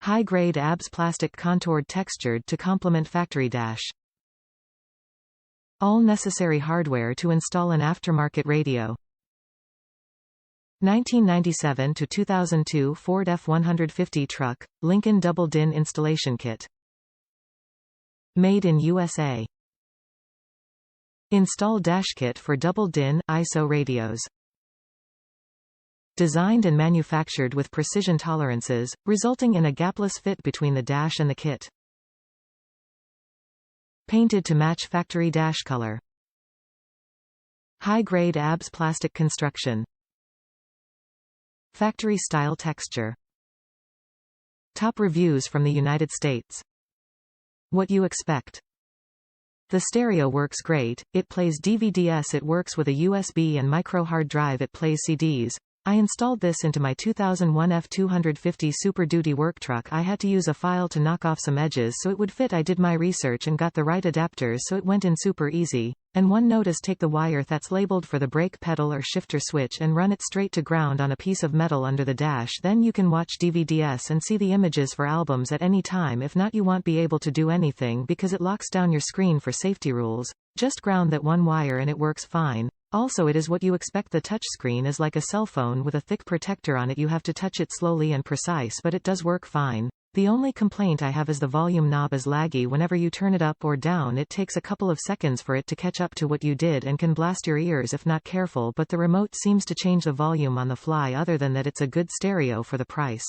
High-grade ABS plastic contoured textured to complement factory dash. All necessary hardware to install an aftermarket radio. 1997 to 2002 Ford F-150 truck, Lincoln double DIN installation kit. Made in USA. Install dash kit for double DIN ISO radios. Designed and manufactured with precision tolerances, resulting in a gapless fit between the dash and the kit. Painted to match factory dash color. High-grade ABS plastic construction. Factory-style texture. Top reviews from the United States. What you expect. The stereo works great, it plays DVDs, it works with a USB and micro hard drive, it plays CDs. I installed this into my 2001 F-250 Super Duty work truck. I had to use a file to knock off some edges so it would fit. I did my research and got the right adapters so it went in super easy. And one note is take the wire that's labeled for the brake pedal or shifter switch and run it straight to ground on a piece of metal under the dash. Then you can watch DVDs and see the images for albums at any time. If not, you won't be able to do anything because it locks down your screen for safety rules. Just ground that one wire and it works fine. Also, it is what you expect. The touch screen is like a cell phone with a thick protector on it. You have to touch it slowly and precise, but it does work fine. The only complaint I have is the volume knob is laggy. Whenever you turn it up or down, it takes a couple of seconds for it to catch up to what you did and can blast your ears if not careful, but the remote seems to change the volume on the fly. Other than that, it's a good stereo for the price.